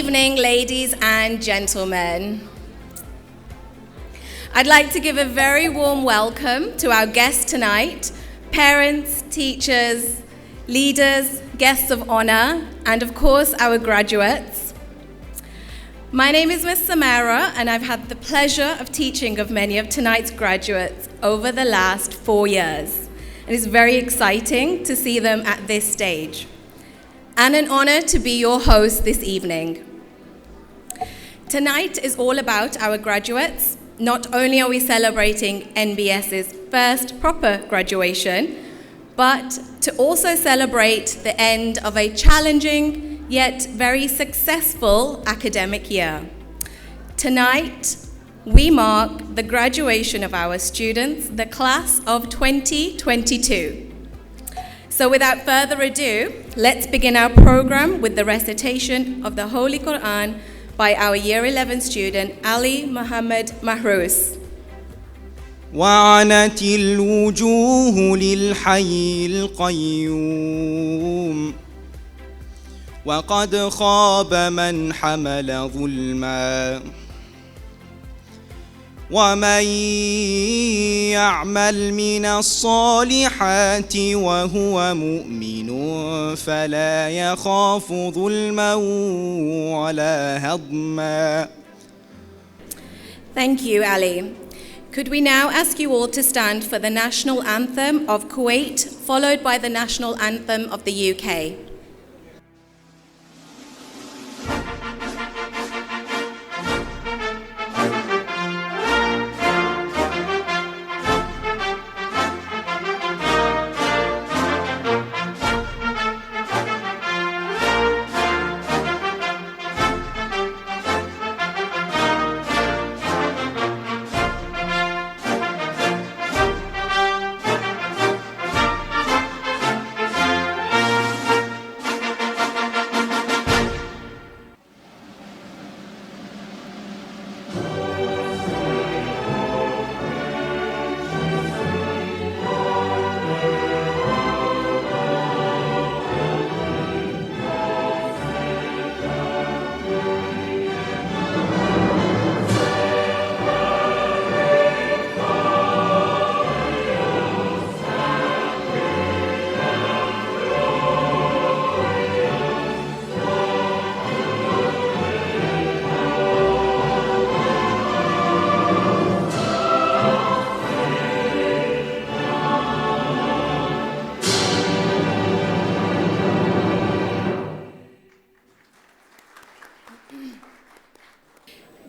evening, ladies and gentlemen. I'd like to give a very warm welcome to our guests tonight, parents, teachers, leaders, guests of honor, and of course, our graduates. My name is Miss Samara, and I've had the pleasure of teaching of many of tonight's graduates over the last 4 years. And it's very exciting to see them at this stage. And an honor to be your host this evening. Tonight is all about our graduates. Not only are we celebrating NBS's first proper graduation, but to also celebrate the end of a challenging yet very successful academic year. Tonight, we mark the graduation of our students, the class of 2022. So without further ado, let's begin our program with the recitation of the Holy Quran by our Year 11 student, Ali Muhammad Mahrous. وعنت الوجوه للحي القيوم وقد خاب من حمل ظلما ومن يعمل من الصالحات وهو مؤمن فلا يخاف ظلما ولا هضما. Thank you, Ali. Could we now ask you all to stand for the national anthem of Kuwait, followed by the national anthem of the UK.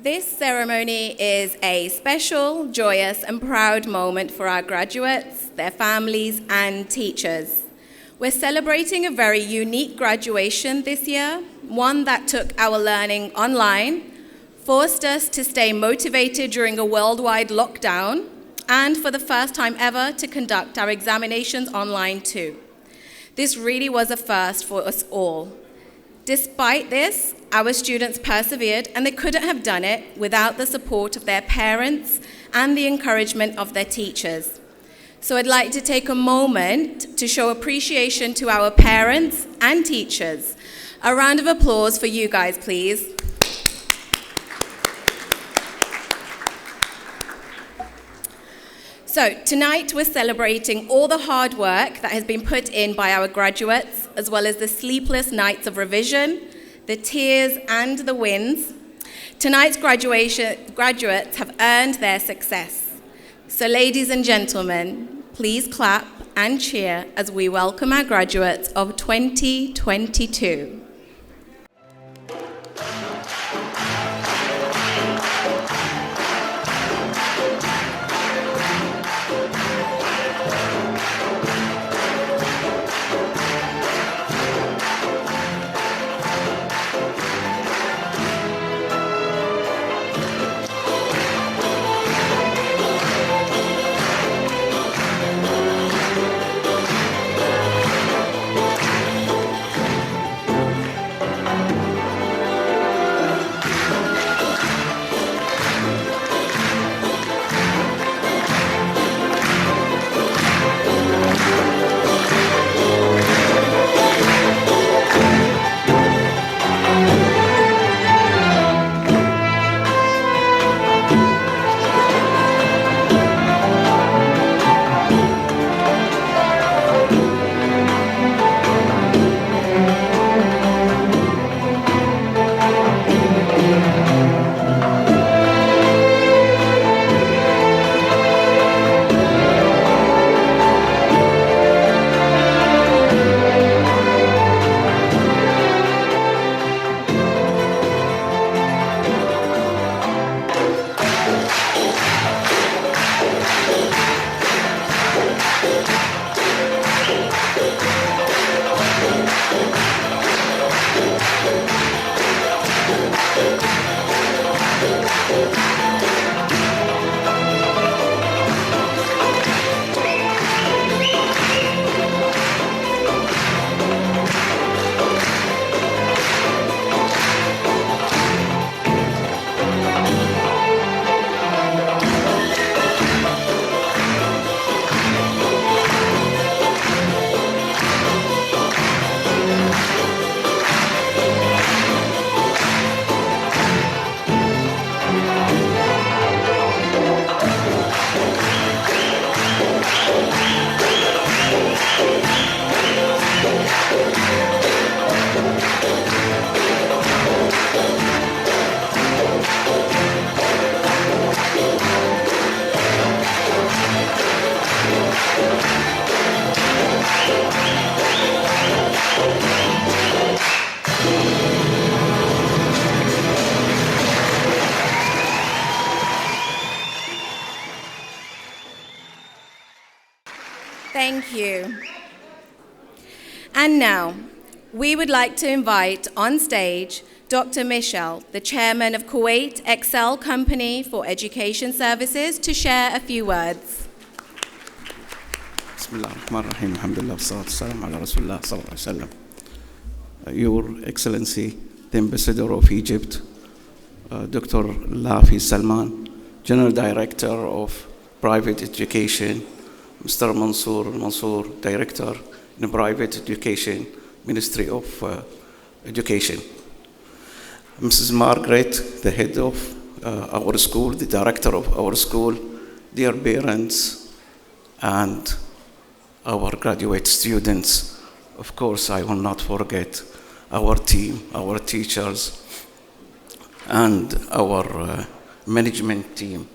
This ceremony is a special, joyous, and proud moment for our graduates, their families, and teachers. We're celebrating a very unique graduation this year, one that took our learning online, forced us to stay motivated during a worldwide lockdown, and for the first time ever to conduct our examinations online too. This really was a first for us all. Despite this, our students persevered, and they couldn't have done it without the support of their parents and the encouragement of their teachers. So I'd like to take a moment to show appreciation to our parents and teachers. A round of applause for you guys, please. So tonight we're celebrating all the hard work that has been put in by our graduates, as well as the sleepless nights of revision, the tears and the wins. Tonight's graduates have earned their success. So ladies and gentlemen, please clap and cheer as we welcome our graduates of 2022. Thank you. And now, we would like to invite on stage Dr. Michel, the chairman of Kuwait Excel Company for Education Services, to share a few words. بسم الله الرحمن الرحيم الحمد لله والصلاة والسلام على رسول الله صلى الله عليه وسلم. Your Excellency, the Ambassador of Egypt, Dr. Lafi Salman, General Director of Private Education, Mr. Mansour, Director in Private Education, Ministry of Education, Mrs. Margaret, the head of our school, the director of our school, dear parents, and our graduate students. Of course, I will not forget our team, our teachers, and our management team.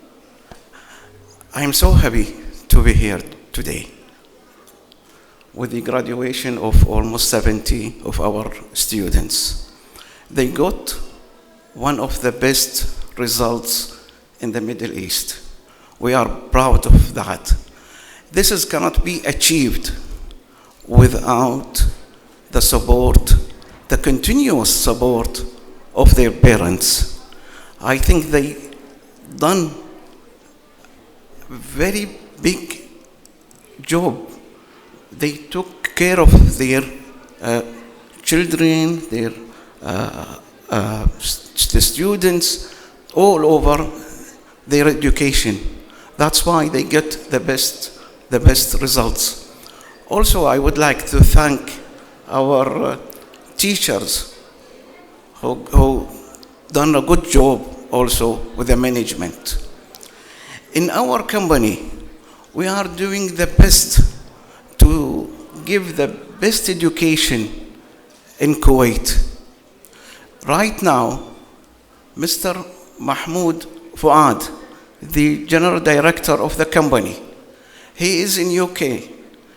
I am so happy to be here today with the graduation of almost 70 of our students. They got one of the best results in the Middle East. We are proud of that. This cannot be achieved without the support, the continuous support of their parents. I think they done very big job. They took care of their children, their the students all over their education. That's why they get the best results. Also, I would like to thank our teachers who done a good job also with the management. In our company, we are doing the best to give the best education in Kuwait. Right now, Mr. Mahmoud Fuad, the General Director of the company, he is in UK.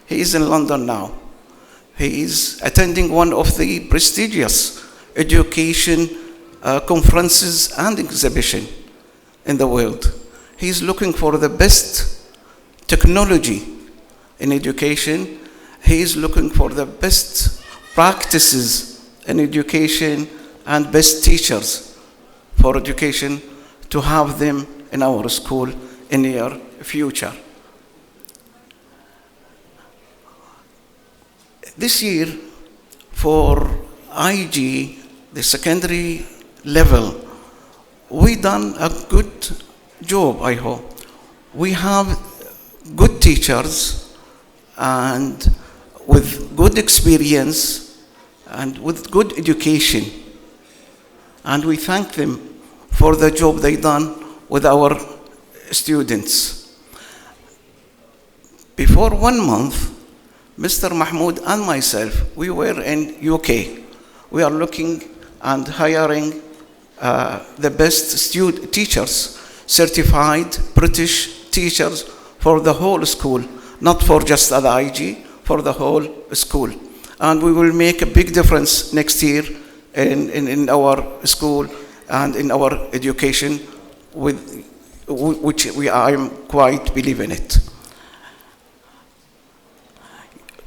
He is in London now. He is attending one of the prestigious education conferences and exhibition in the world. He is looking for the best technology in education. He is looking for the best practices in education and best teachers for education to have them in our school in the near future. This year, for IG, the secondary level, we done a good job, I hope. We have good teachers and with good experience and with good education. And we thank them for the job they done with our students. Before 1 month, Mr. Mahmoud and myself, we were in UK. We are looking and hiring the best teachers, certified British teachers for the whole school, not for just the IG, for the whole school. And we will make a big difference next year in our school and in our education, with which I am quite believe in it.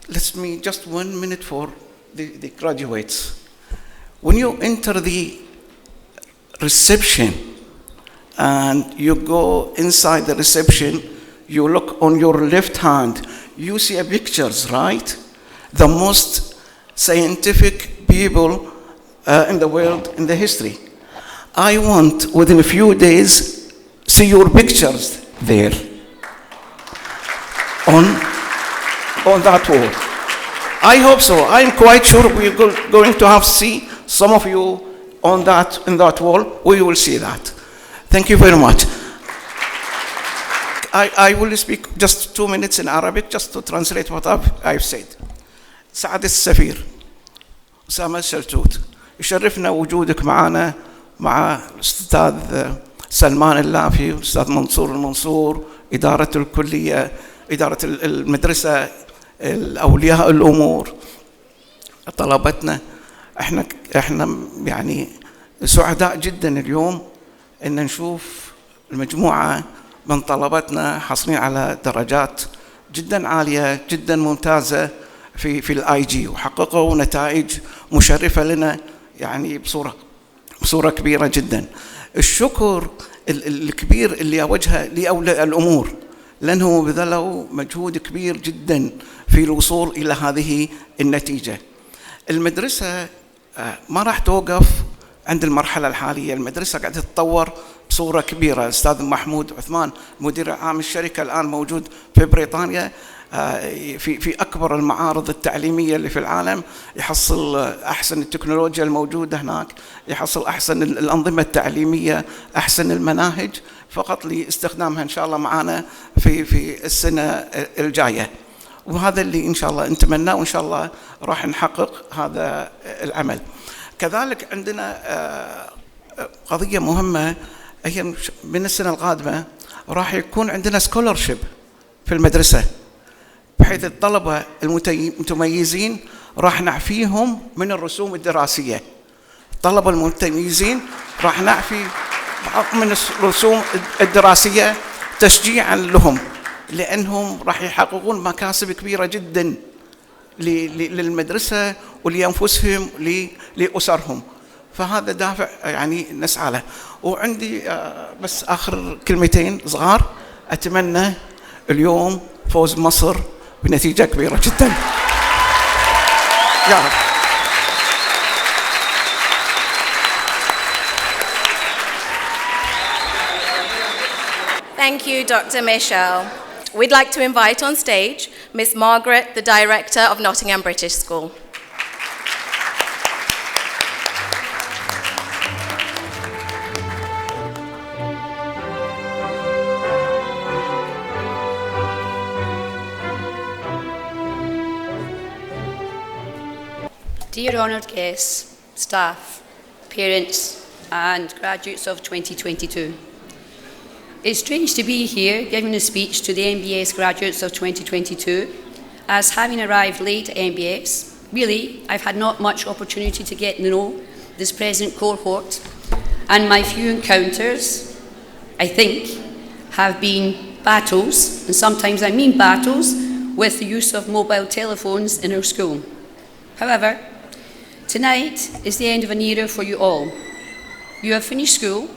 Let me just 1 minute for the graduates. When you enter the reception, and you go inside the reception, you look on your left hand, you see pictures, right? The most scientific people in the world, in the history. I want, within a few days, see your pictures there on that wall. I hope so. I'm quite sure we're going to have see some of you in that wall. We will see that. Thank you very much. I will speak just 2 minutes in Arabic just to translate what I've said. سعادة السفير أسامة الشلتوت، يشرفنا وجودك معنا مع الأستاذ سلمان اللافي والأستاذ منصور المنصور، إدارة الكلية، إدارة المدرسة، الأولياء الأمور، طلبتنا. احنا يعني سعداء جدا اليوم ان نشوف المجموعة من طلبتنا حاصلين على درجات جدا عالية جدا ممتازة في الاي جي، وحققوا نتائج مشرفة لنا يعني بصورة كبيرة جدا. الشكر الكبير اللي أوجهه لأولياء الأمور، لأنهم بذلوا مجهود كبير جدا في الوصول إلى هذه النتيجة. المدرسة ما راح توقف عند المرحلة الحالية، المدرسة قاعدة تتطور بصورة كبيرة. الأستاذ محمود عثمان مدير عام الشركة الآن موجود في بريطانيا في أكبر المعارض التعليمية اللي في العالم، يحصل أحسن التكنولوجيا الموجودة هناك، يحصل أحسن الأنظمة التعليمية، أحسن المناهج، فقط لاستخدامها إن شاء الله معنا في السنة الجاية. وهذا اللي إن شاء الله نتمناه، وإن شاء الله راح نحقق هذا العمل. كذلك عندنا قضية مهمة، هي من السنة القادمة راح يكون عندنا سكولرشيب في المدرسة، بحيث الطلبة المتميزين راح نعفيهم من الرسوم الدراسية. الطلبة المتميزين راح نعفي بعض من الرسوم الدراسية تشجيعا لهم، لأنهم راح يحققون مكاسب كبيرة جدا للمدرسة ولأنفسهم لأسرهم، فهذا دافع يعني نسعى له. وعندي بس آخر كلمتين صغار، أتمنى اليوم فوز مصر بنتيجة كبيرة جدا يا رب. Thank you, Dr. Michel. We'd like to invite on stage Miss Margaret, the Director of Nottingham British School. Dear honoured guests, staff, parents and graduates of 2022. It's strange to be here giving a speech to the MBS graduates of 2022, as having arrived late at MBS, really I've had not much opportunity to get to know this present cohort, and my few encounters, I think, have been battles, and sometimes I mean battles, with the use of mobile telephones in our school. However, tonight is the end of an era for you all. You have finished school.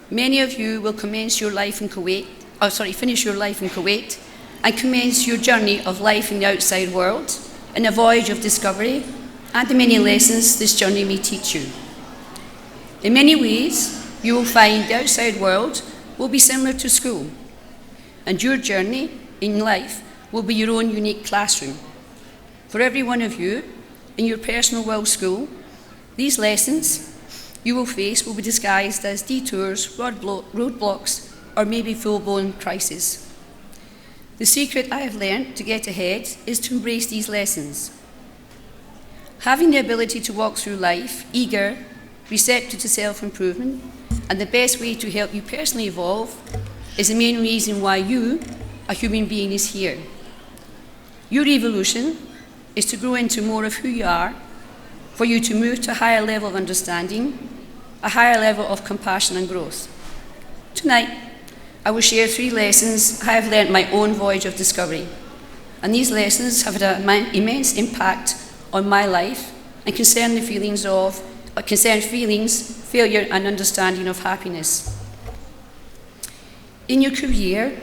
Many of you will finish your life in Kuwait and commence your journey of life in the outside world, in a voyage of discovery and the many lessons this journey may teach you. In many ways, you will find the outside world will be similar to school, and your journey in life will be your own unique classroom. For every one of you, in your personal world school, these lessons you will face will be disguised as detours, roadblocks, or maybe full-blown crises. The secret I have learned to get ahead is to embrace these lessons. Having the ability to walk through life, eager, receptive to self-improvement, and the best way to help you personally evolve is the main reason why you, a human being, is here. Your evolution is to grow into more of who you are, for you to move to a higher level of understanding, a higher level of compassion and growth. Tonight, I will share 3 lessons I have learned my own voyage of discovery, and these lessons have had an immense impact on my life and concern the feelings of concern feelings, failure, and understanding of happiness. In your career,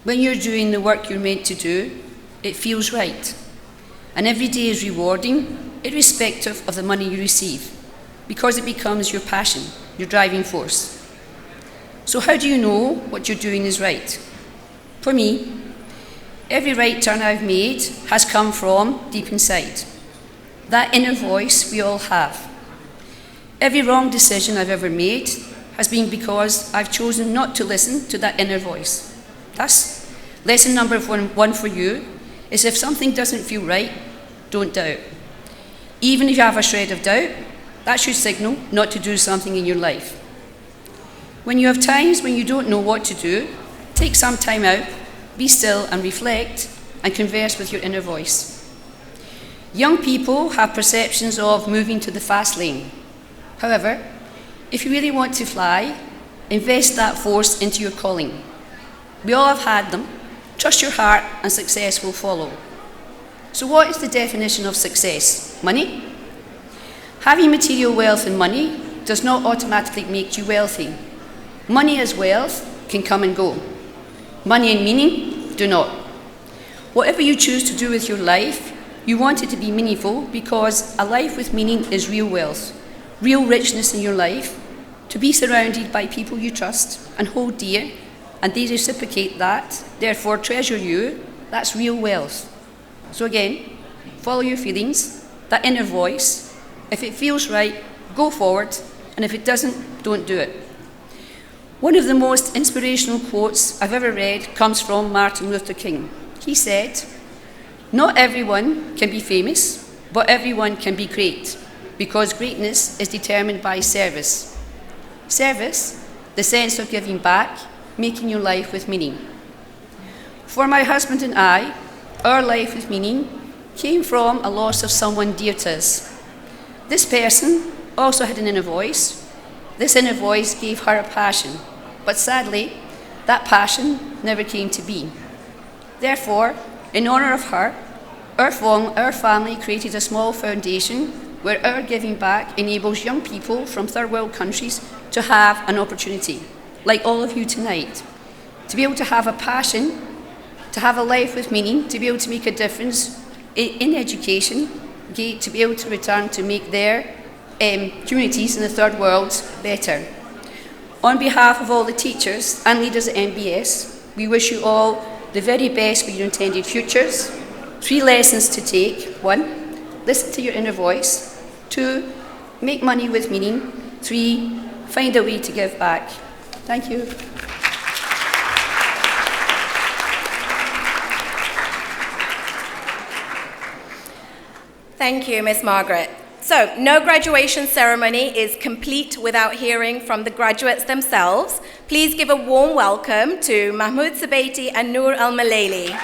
when you're doing the work you're meant to do, it feels right. And every day is rewarding, irrespective of the money you receive, because it becomes your passion, your driving force. So how do you know what you're doing is right? For me, every right turn I've made has come from deep inside. That inner voice we all have. Every wrong decision I've ever made has been because I've chosen not to listen to that inner voice. Thus, lesson number one for you is if something doesn't feel right, don't doubt. Even if you have a shred of doubt, that should signal not to do something in your life. When you have times when you don't know what to do, take some time out, be still and reflect, and converse with your inner voice. Young people have perceptions of moving to the fast lane. However, if you really want to fly, invest that force into your calling. We all have had them. Trust your heart and success will follow. So what is the definition of success? Money? Having material wealth and money does not automatically make you wealthy. Money as wealth can come and go. Money and meaning do not. Whatever you choose to do with your life, you want it to be meaningful because a life with meaning is real wealth, real richness in your life, to be surrounded by people you trust and hold dear, and they reciprocate that, therefore treasure you, that's real wealth. So again, follow your feelings, that inner voice. If it feels right, go forward, and if it doesn't, don't do it. One of the most inspirational quotes I've ever read comes from Martin Luther King. He said, "Not everyone can be famous, but everyone can be great, because greatness is determined by service." Service, the sense of giving back, making your life with meaning. For my husband and I, our life with meaning came from a loss of someone dear to us. This person also had an inner voice. This inner voice gave her a passion, but sadly, that passion never came to be. Therefore, in honor of her, our family created a small foundation where our giving back enables young people from third world countries to have an opportunity, like all of you tonight, to be able to have a passion, to have a life with meaning, to be able to make a difference in education, to be able to return to make their communities in the third world better. On behalf of all the teachers and leaders at MBS, we wish you all the very best for your intended futures. 3 lessons to take. 1, listen to your inner voice. 2, make money with meaning. 3, find a way to give back. Thank you. Thank you, Miss Margaret. So, no graduation ceremony is complete without hearing from the graduates themselves. Please give a warm welcome to Mahmoud Sabaiti and Noor Al-Malaili.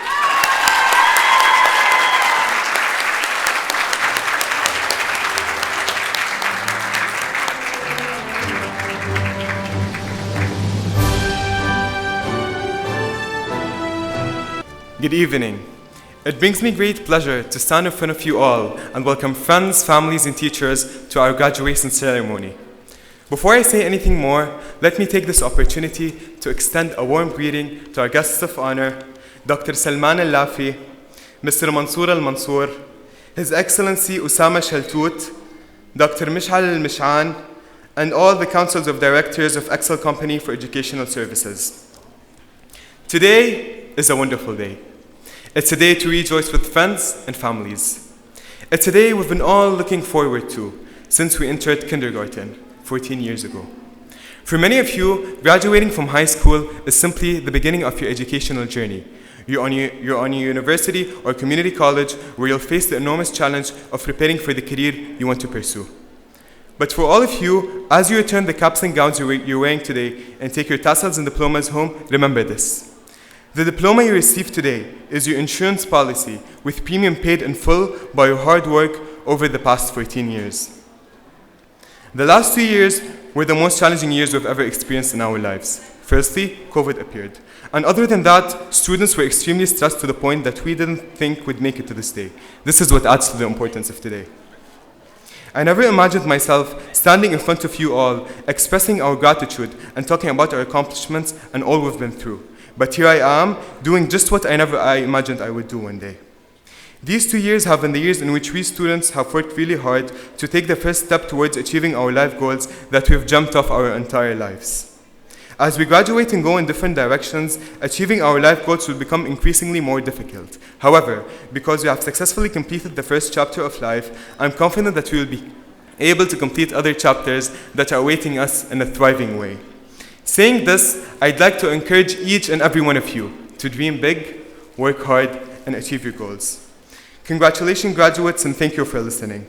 Good evening. It brings me great pleasure to stand in front of you all and welcome friends, families, and teachers to our graduation ceremony. Before I say anything more, let me take this opportunity to extend a warm greeting to our guests of honor, Dr. Salman Al-Lafi, Mr. Mansour Al-Mansour, His Excellency Usama Shaltut, Dr. Mishal Al-Mish'an, and all the councils of directors of Excel Company for Educational Services. Today is a wonderful day. It's a day to rejoice with friends and families. It's a day we've been all looking forward to since we entered kindergarten 14 years ago. For many of you, graduating from high school is simply the beginning of your educational journey. You're on a university or community college where you'll face the enormous challenge of preparing for the career you want to pursue. But for all of you, as you return the caps and gowns you're wearing today and take your tassels and diplomas home, remember this. The diploma you receive today is your insurance policy with premium paid in full by your hard work over the past 14 years. The last 2 years were the most challenging years we've ever experienced in our lives. Firstly, COVID appeared. And other than that, students were extremely stressed to the point that we didn't think we'd make it to this day. This is what adds to the importance of today. I never imagined myself standing in front of you all, expressing our gratitude and talking about our accomplishments and all we've been through. But here I am, doing just what I imagined I would do one day. These 2 years have been the years in which we students have worked really hard to take the first step towards achieving our life goals that we've dreamt of our entire lives. As we graduate and go in different directions, achieving our life goals will become increasingly more difficult. However, because we have successfully completed the first chapter of life, I'm confident that we will be able to complete other chapters that are awaiting us in a thriving way. Saying this, I'd like to encourage each and every one of you to dream big, work hard, and achieve your goals. Congratulations, graduates, and thank you for listening.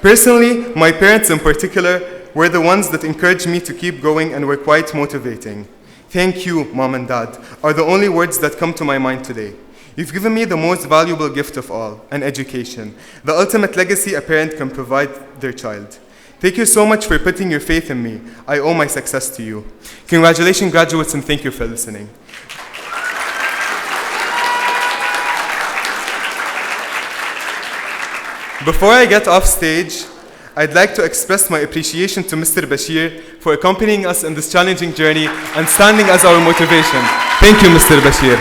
Personally, my parents in particular were the ones that encouraged me to keep going and were quite motivating. Thank you, Mom and Dad, are the only words that come to my mind today. You've given me the most valuable gift of all, an education, the ultimate legacy a parent can provide their child. Thank you so much for putting your faith in me. I owe my success to you. Congratulations, graduates, and thank you for listening. Before I get off stage, I'd like to express my appreciation to Mr. Bashir for accompanying us in this challenging journey and standing as our motivation. Thank you, Mr. Bashir.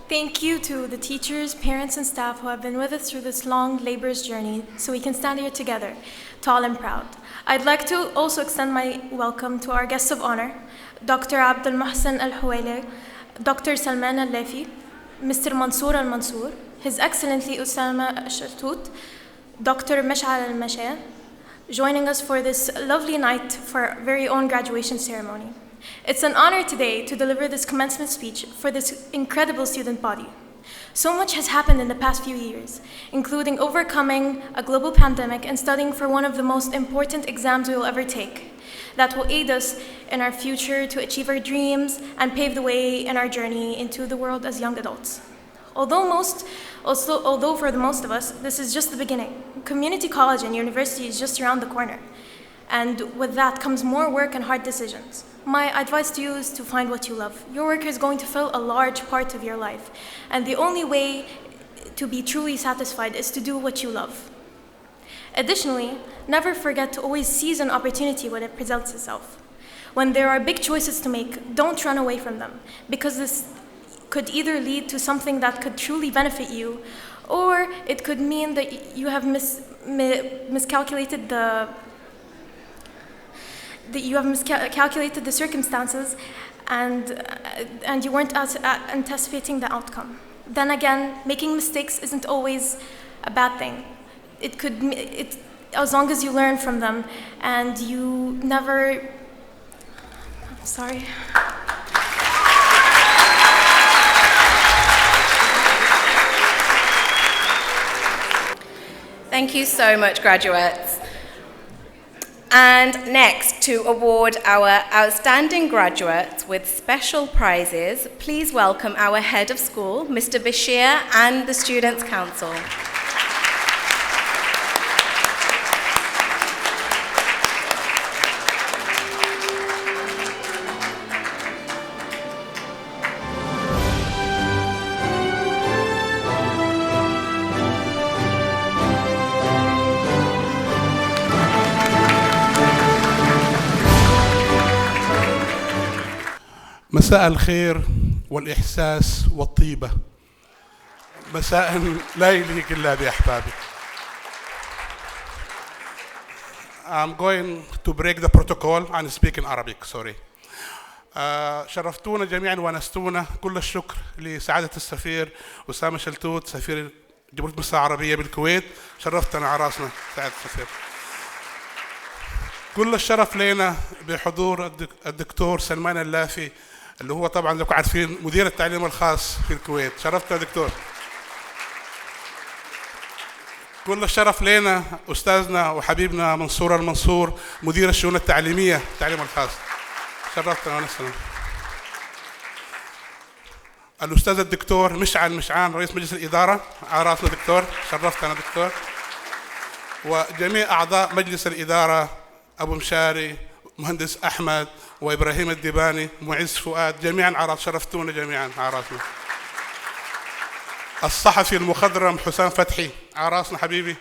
Thank you to the teachers, parents, and staff who have been with us through this long, laborious journey so we can stand here together, tall and proud. I'd like to also extend my welcome to our guests of honor, Dr. Abdul Mohsen Al-Huwaili, Dr. Salman Al-Lafi, Mr. Mansour Al-Mansour, His Excellency Usama Al-Shaltut, Dr. Mash'al Al-Mashan, joining us for this lovely night for our very own graduation ceremony. It's an honor today to deliver this commencement speech for this incredible student body. So much has happened in the past few years, including overcoming a global pandemic and studying for one of the most important exams we will ever take that will aid us in our future to achieve our dreams and pave the way in our journey into the world as young adults. Although for the most of us, this is just the beginning. Community college and university is just around the corner. And with that comes more work and hard decisions. My advice to you is to find what you love. Your work is going to fill a large part of your life. And the only way to be truly satisfied is to do what you love. Additionally, never forget to always seize an opportunity when it presents itself. When there are big choices to make, don't run away from them, because this could either lead to something that could truly benefit you, or it could mean that you have miscalculated the circumstances and you weren't anticipating the outcome. Then again, making mistakes isn't always a bad thing. As long as you learn from them and you never, sorry. Thank you so much, graduates. And next, to award our outstanding graduates with special prizes, please welcome our head of school, Mr. Bashir, and the Students' Council. مساء الخير والإحساس والطيبة. مساء لا يليق إلا بأحبابي. I'm going to break the protocol and speak in Arabic, sorry. شرفتونا جميعا ونستونا. كل الشكر لسعادة السفير أسامة شلتوت سفير جمهورية مصر العربية بالكويت. شرفتنا على راسنا سعادة السفير. كل الشرف لنا بحضور الدكتور سلمان اللافي اللي هو طبعا لكم عارفين مدير التعليم الخاص في الكويت. شرفتنا دكتور. كل الشرف لنا أستاذنا وحبيبنا منصور المنصور مدير الشؤون التعليمية التعليم الخاص. شرفتنا ونسنا. الأستاذ الدكتور مشعان رئيس مجلس الإدارة على راسنا دكتور. شرفتنا دكتور. وجميع أعضاء مجلس الإدارة أبو مشاري مهندس أحمد وإبراهيم الدباني معز فؤاد جميعا على شرفتونا جميعا على راسنا. الصحفي المخضرم حسام فتحي عراسنا حبيبي،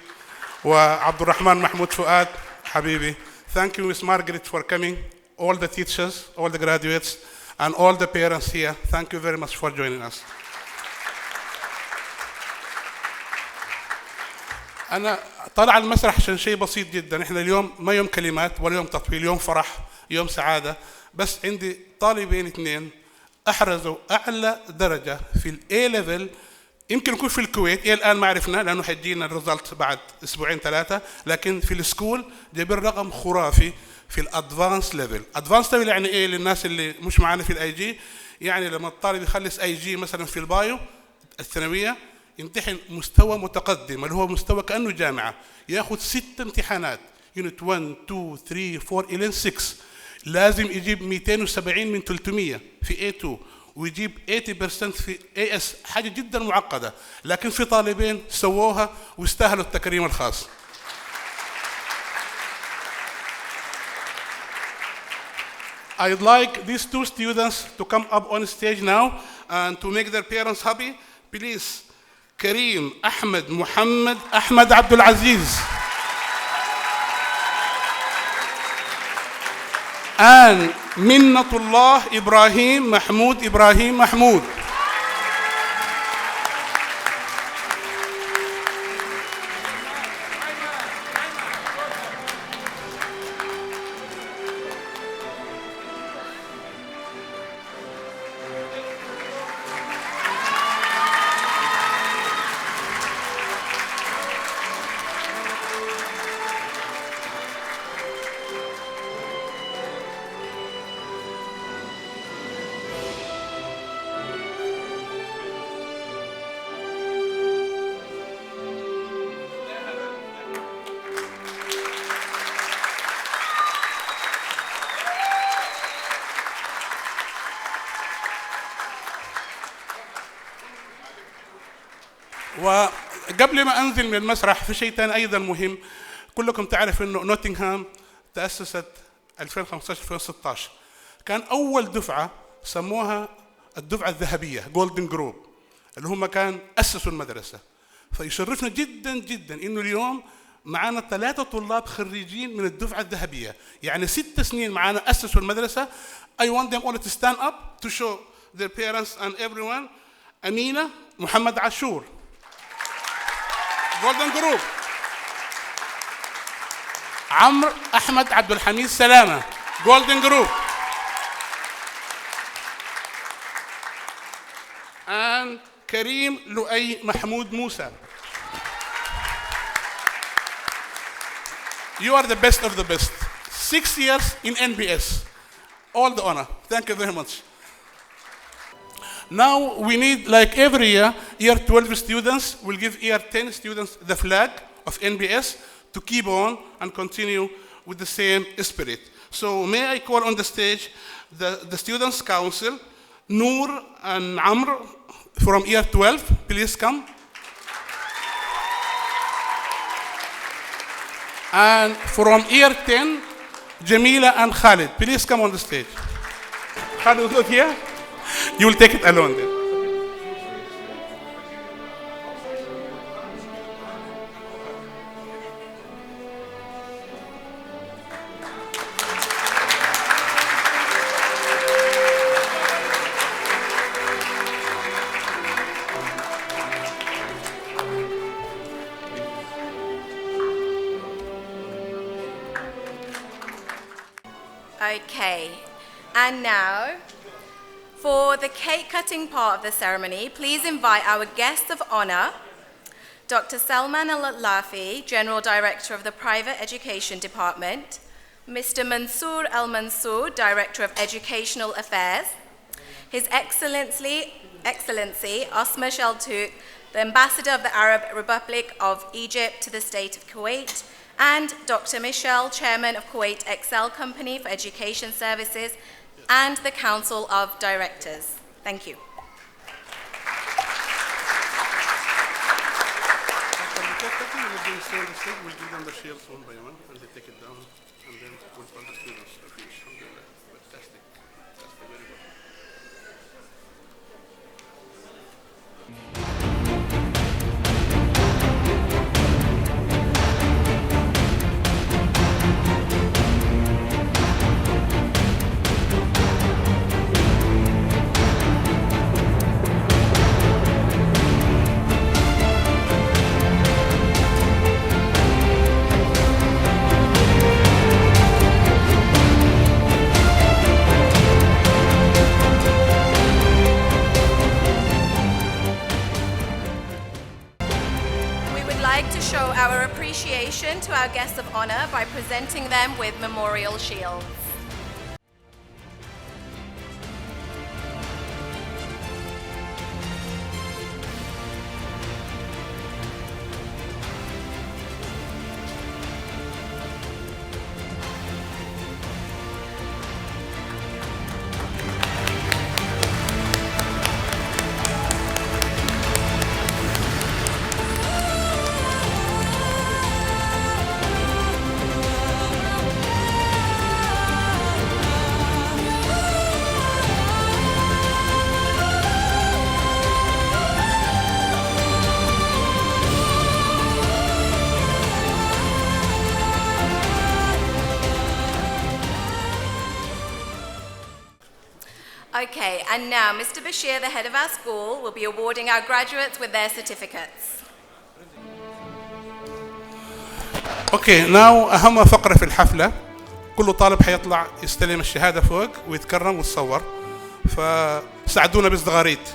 وعبد الرحمن محمود فؤاد حبيبي. Thank you Miss Margaret for coming, all the teachers, all the graduates and all the parents here. Thank you very much for joining us. أنا طالع المسرح عشان شيء بسيط جدا. إحنا اليوم ما يوم كلمات ولا يوم تطويل، يوم فرح، يوم سعادة. بس عندي طالبين اثنين أحرزوا أعلى درجة في الA level، يمكن يكون في الكويت إيه الآن ما عرفنا لأنه حيجينا الريزلت بعد أسبوعين ثلاثة، لكن في السكول جايبين رقم خرافي في الأدفانس ليفل. أدفانس ليفل يعني إيه للناس اللي مش معانا في الأي جي؟ يعني لما الطالب يخلص أي جي مثلا في البايو الثانوية يمتحن مستوى متقدم اللي هو مستوى كأنه جامعة، ياخد 6 امتحانات يونت 1 2 3 4 إلى 6، لازم يجيب 270 من 300 في A2 ويجيب 80% في AS، حاجة جدا معقدة، لكن في طالبين سووها واستاهلوا التكريم الخاص. I'd like these two students to come up on stage now and to make their parents happy. Please, Kareem Ahmed Muhammad Ahmed Abdul Aziz and Minnatullah Ibrahim Mahmoud. وقبل ما أنزل من المسرح في شيء ثاني أيضا مهم. كلكم تعرف إنه نوتنغهام تأسست 2015-2016، كان أول دفعة سموها الدفعة الذهبية جولدن جروب، اللي هم كان أسسوا المدرسة. فيشرفنا جدا جدا إنه اليوم معنا 3 طلاب خريجين من الدفعة الذهبية، يعني 6 سنين معنا أسسوا المدرسة. I want them all to stand up to show their parents and everyone. أمينة محمد عاشور جولدن جروب، عمرو أحمد عبد الحميد سلامة جولدن جروب، and كريم لؤي محمود موسى. You are the best of the best. 6 years in NBS. All the honor. Thank you very much. Now we need, like every year 12 students will give year 10 students the flag of NBS to keep on and continue with the same spirit. So may I call on the stage the Students' Council, Noor and Amr from year 12, please come. And from year 10, Jamila and Khalid, please come on the stage. Khalid is not here? You will take it alone then. Okay, and now, for the cake cutting part of the ceremony, please invite our guest of honor, Dr. Salman Al-Lafi, General Director of the Private Education Department, Mr. Mansoor Al-Mansoor, Director of Educational Affairs, His Excellency Osma Sheltouk, the Ambassador of the Arab Republic of Egypt to the State of Kuwait, and Dr. Michel, Chairman of Kuwait Excel Company for Education Services, and the Council of Directors. Thank you. like to show our appreciation to our guests of honor by presenting them with memorial shields. Okay, and now Mr. Bashir, the head of our school, will be awarding our graduates with their certificates. اوكي ناو اهم فقره في الحفله، كل طالب حيطلع يستلم الشهاده فوق ويتكرم ويتصور، فساعدونا بالصغاريت.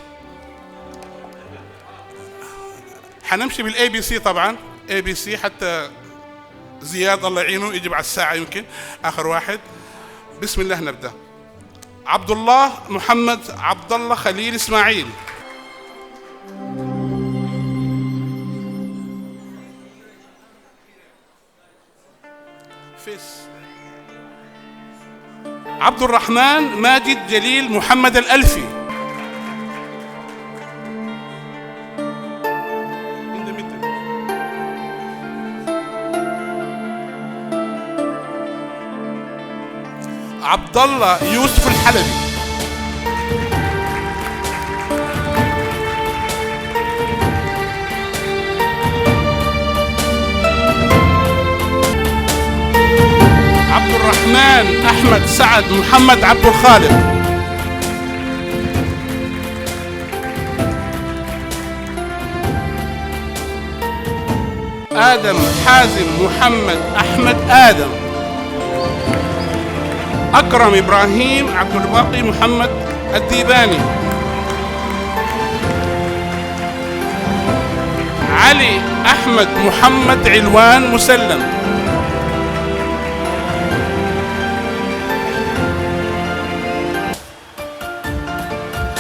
حنمشي بالاي بي سي طبعا، اي بي سي حتى زياد الله يعينه يجي بعد الساعه يمكن اخر واحد. بسم الله نبدا. عبد الله محمد عبد الله خليل اسماعيل. فيس. عبد الرحمن ماجد جليل محمد الألفي. عبد الله يوسف الحلبي. عبد الرحمن أحمد سعد محمد عبد الخالق. آدم حازم محمد أحمد آدم. أكرم إبراهيم عبد الباقي محمد الديباني. علي أحمد محمد علوان مسلم.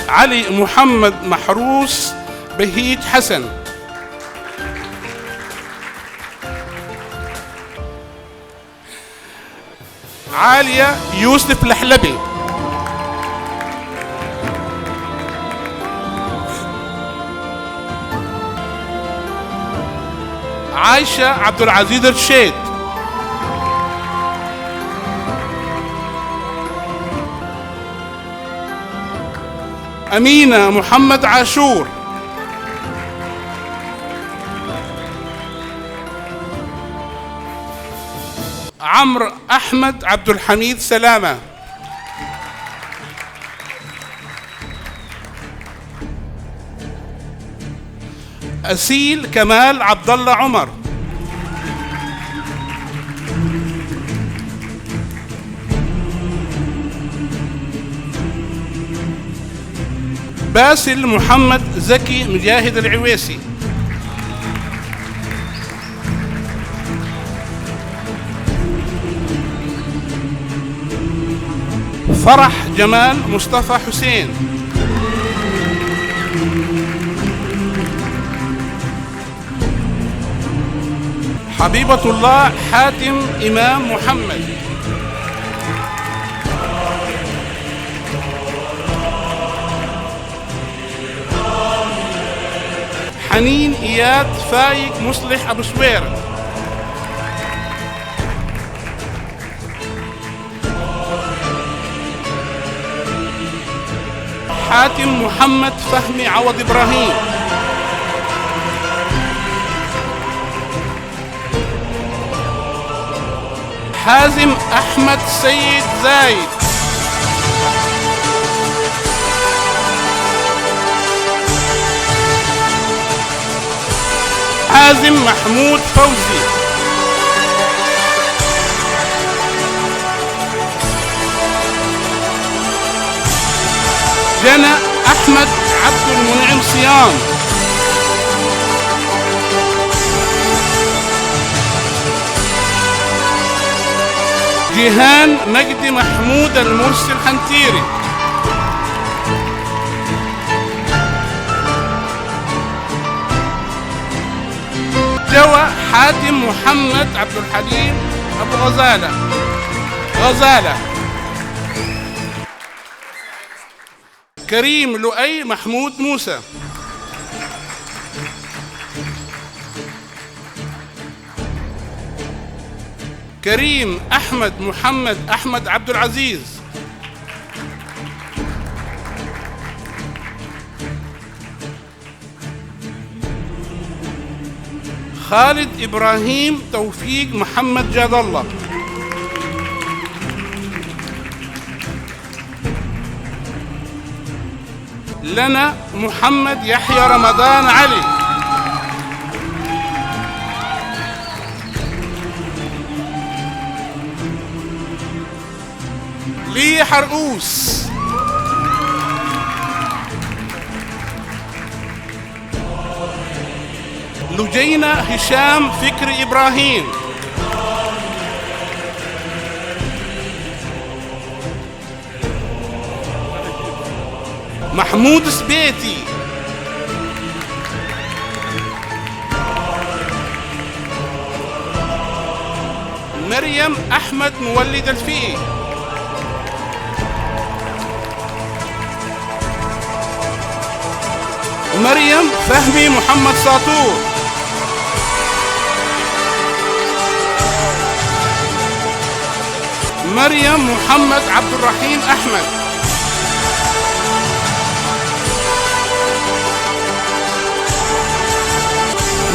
علي محمد محروس بهيج حسن. عالية يوسف لحلبي. عايشة عبد العزيز الرشيد. أمينة محمد عاشور. عمرو أحمد عبد الحميد سلامة. أسيل كمال عبد الله عمر. باسل محمد زكي مجاهد العويسي. فرح جمال مصطفى حسين. حبيبة الله حاتم إمام محمد. حنين إياد فايق مصلح أبو سوير. حاتم محمد فهمي عوض إبراهيم. حازم أحمد سيد زايد. حازم محمود فوزي. جنى أحمد عبد المنعم صيام. جيهان مجدي محمود المرسي الحنتيري. جوى حاتم محمد عبد الحليم أبو غزالة. كريم لؤي محمود موسى. كريم أحمد محمد أحمد عبد العزيز. خالد إبراهيم توفيق محمد جاد الله. لنا محمد يحيى رمضان علي. لي حرقوس. لجينا هشام فكري إبراهيم. محمود سبيتي. مريم أحمد مولد الفقي. مريم فهمي محمد ساطور. مريم محمد عبد الرحيم أحمد.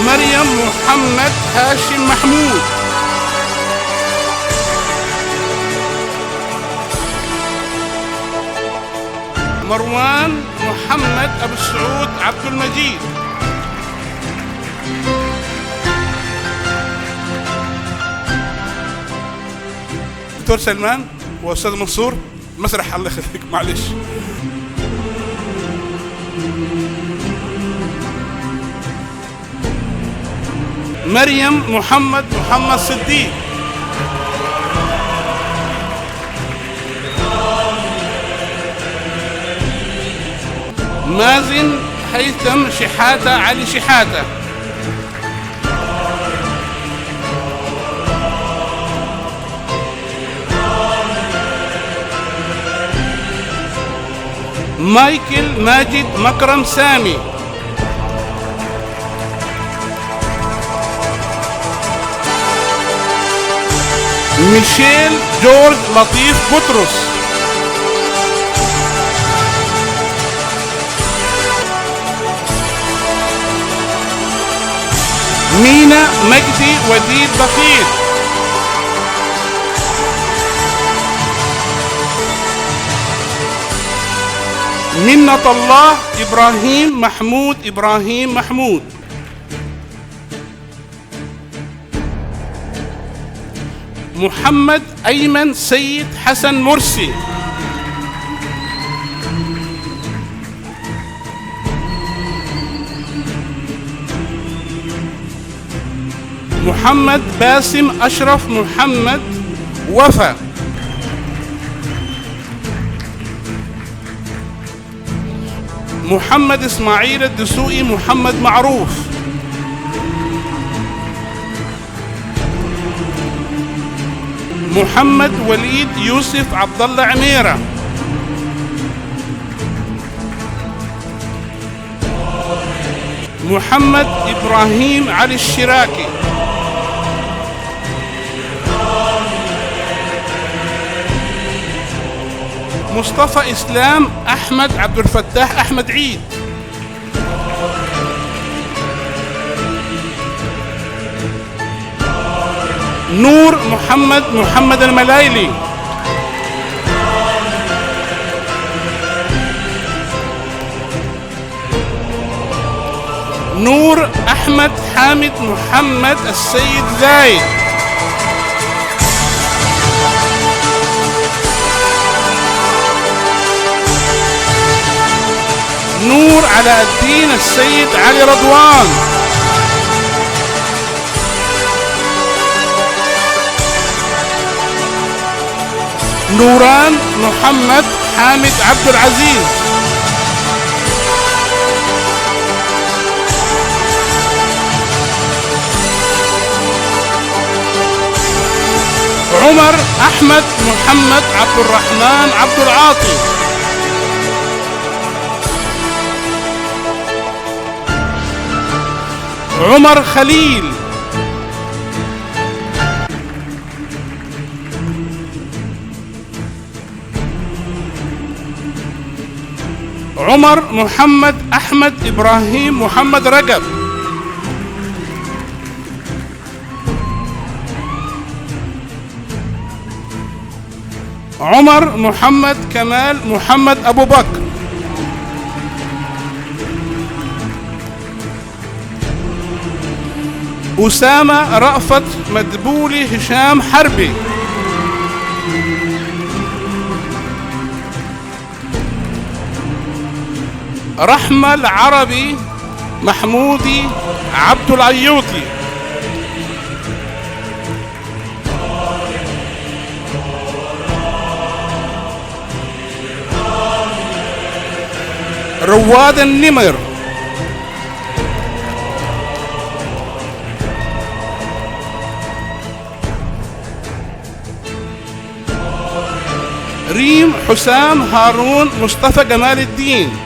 مريم محمد هاشم محمود. مروان محمد أبو السعود عبد المجيد. دكتور سلمان وأستاذ منصور مسرح الله يخليك معلش. مريم محمد صديق. مازن هيثم شحاتة علي شحاتة. مايكل ماجد مكرم سامي. ميشيل جورج لطيف بطرس. مينا مجدي وديد بخيت. منة الله إبراهيم محمود. محمد أيمن سيد حسن مرسي. محمد باسم أشرف محمد وفا. محمد إسماعيل الدسوقي محمد معروف. محمد وليد يوسف عبد الله عميرة. محمد إبراهيم علي الشراكي. مصطفى إسلام أحمد عبد الفتاح أحمد عيد. نور محمد الملايلي. نور أحمد حامد محمد السيد زايد. نور علاء الدين السيد علي رضوان. نوران محمد حامد عبد العزيز. عمر أحمد محمد عبد الرحمن عبد العاطي. عمر خليل. عمر محمد أحمد إبراهيم محمد رجب. عمر محمد كمال محمد أبو بكر. أسامة رأفت مدبولي هشام حربي. رحمة العربي محمودي عبد العيوطي. رواد النمر. ريم حسام هارون مصطفى جمال الدين.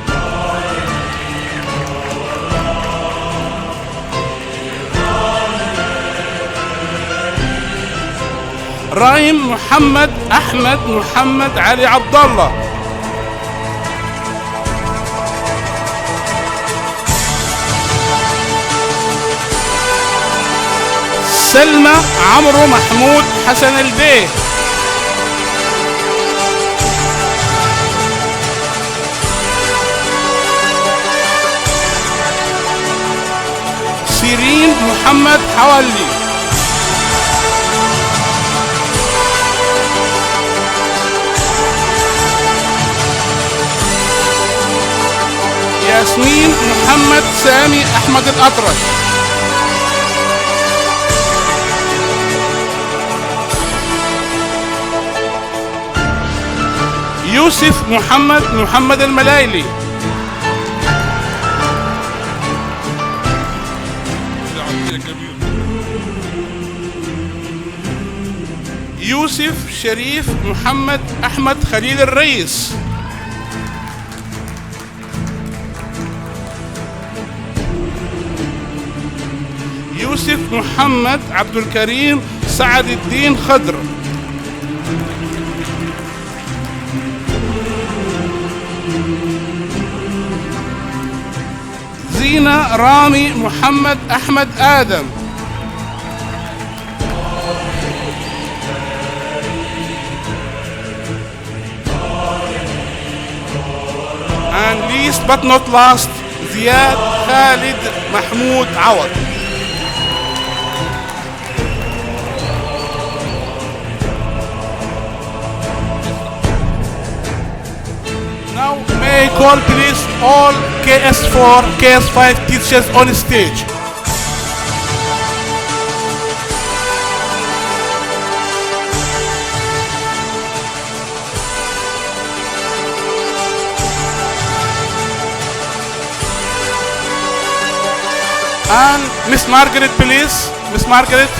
رايم محمد أحمد محمد علي عبد الله. سلمى عمرو محمود حسن البيه. سيرين محمد حوالي. ياسمين محمد سامي أحمد الأطرش. يوسف محمد الملايلي. يوسف شريف محمد أحمد خليل الرئيس. يوسف محمد عبد الكريم سعد الدين خضر. زينة رامي محمد أحمد آدم. And least but not last, زياد خالد محمود عوض. Now may I call please all KS4, KS5 teachers on stage. And Miss Margaret, please. Miss Margaret,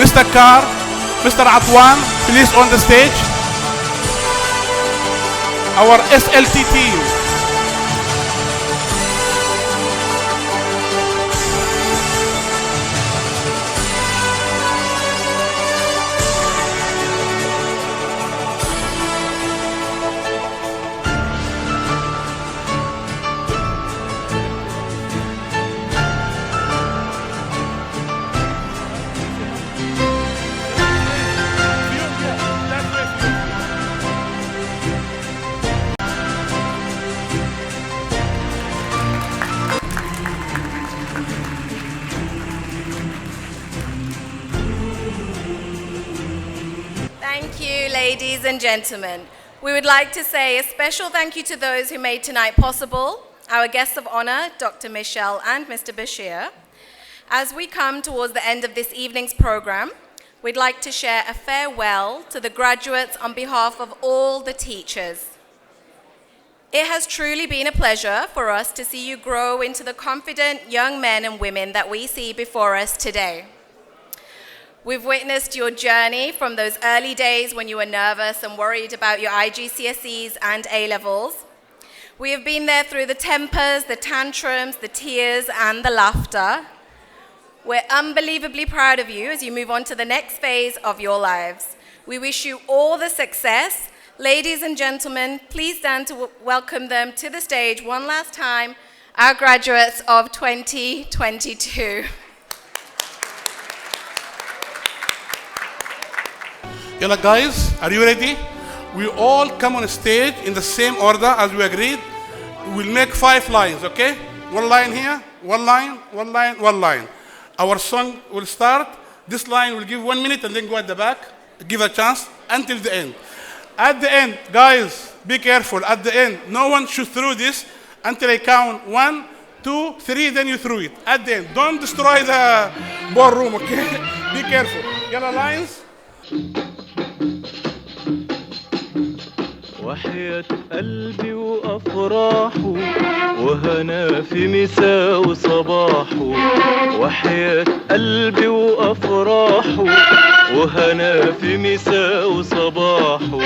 Mr. Carr, Mr. Atwan, please on the stage. Our SLT team. Thank you, ladies and gentlemen. We would like to say a special thank you to those who made tonight possible, our guests of honor, Dr. Michelle and Mr. Bashir. As we come towards the end of this evening's program, we'd like to share a farewell to the graduates on behalf of all the teachers. It has truly been a pleasure for us to see you grow into the confident young men and women that we see before us today. We've witnessed your journey from those early days when you were nervous and worried about your IGCSEs and A-levels. We have been there through the tempers, the tantrums, the tears, and the laughter. We're unbelievably proud of you as you move on to the next phase of your lives. We wish you all the success. Ladies and gentlemen, please stand to welcome them to the stage one last time, our graduates of 2022. Yalla guys, are you ready? We all come on stage in the same order as we agreed. We'll make 5 lines, okay? 1 line here, 1 line, 1 line, 1 line. Our song will start. This line will give 1 minute and then go at the back. Give a chance until the end. At the end, guys, be careful. At the end, no one should throw this until I count 1, 2, 3, then you throw it. At the end, don't destroy the ballroom, okay? Be careful. Yalla lines. وحياة قلبي وأفراحه وهنا في مساء وصباحه وحياة قلبي وأفراحه وهنا في مساء وصباحه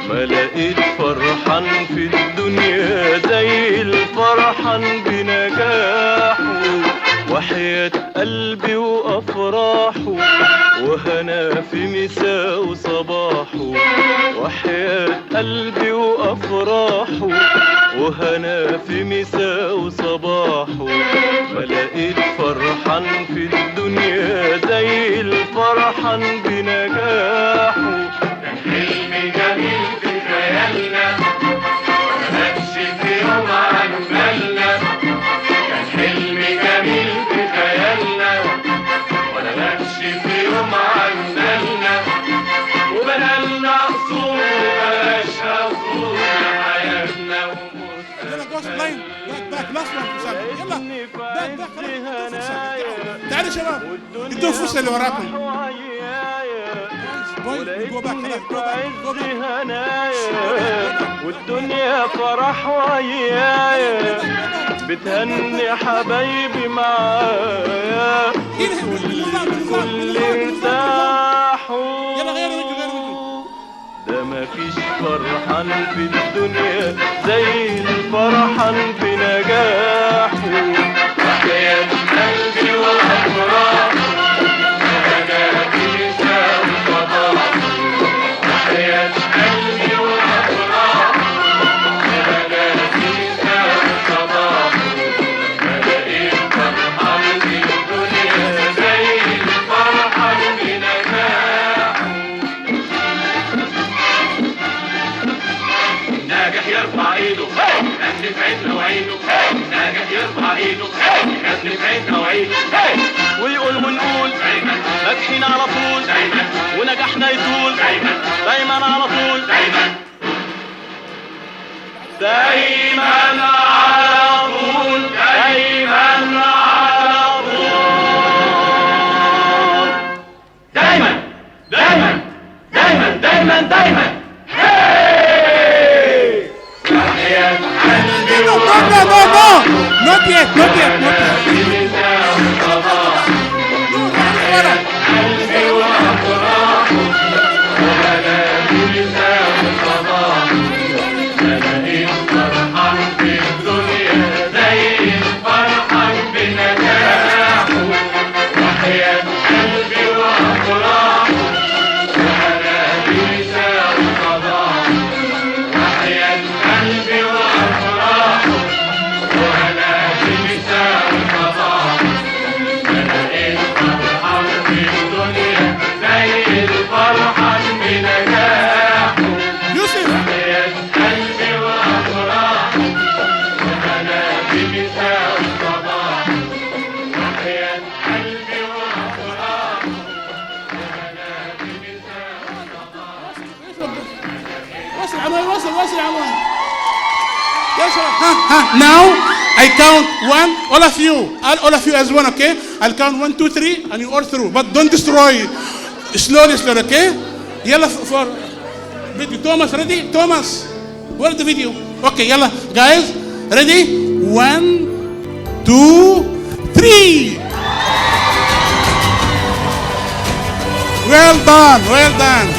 ما لقيت فرحان في الدنيا زي الفرحان بنجاحه وحياة قلبي وأفراحه وهنا في مساء وصباحه وحياة قلبي وأفراحه وهنا في مساء وصباحه ما لقيت فرحان في الدنيا زي الفرحان بنجاحه كان حلم جميل في خيالنا ما نبش في يوم عن بالنا كان حلم جميل في خيالنا ولا نبش في يوم عن بالنا وبنالنا قصور وبلاش قصور حياتنا ومستقبلنا تعالوا يا شباب ادوا فرصة اللي وراكم والدنيا فرح ويايا بتهني حبايبي معايا كل ارتاحوا ده مفيش فرحان في الدنيا زي الفرحان بنجاحه وحياة قلبي وأفراحه وأنا في مساء وصباحه وحياة قلبي وأفراحه وأنا في مساء وصباحه ما لقيت فرحان في الدنيا زي الفرحان بنجاحه ناجح يرفع ايده يغني في عيننا وعينه ناجح يرفع ايده يغني في عيننا وعينه ويقول ونقول دايما ناجحين على طول دايما ونجاحنا يطول دايما دايما على طول دايما دايما على طول دايما على طول دايما دايما دايما دايما دايما No, not yet. Now I count 1, all of you as one, okay? I'll count 1, 2, 3, and you all through. But don't destroy slowly, okay? يلا for video. Thomas, ready? Thomas, where's the video? Okay, يلا, guys, ready? 1, 2, 3. Well done, well done.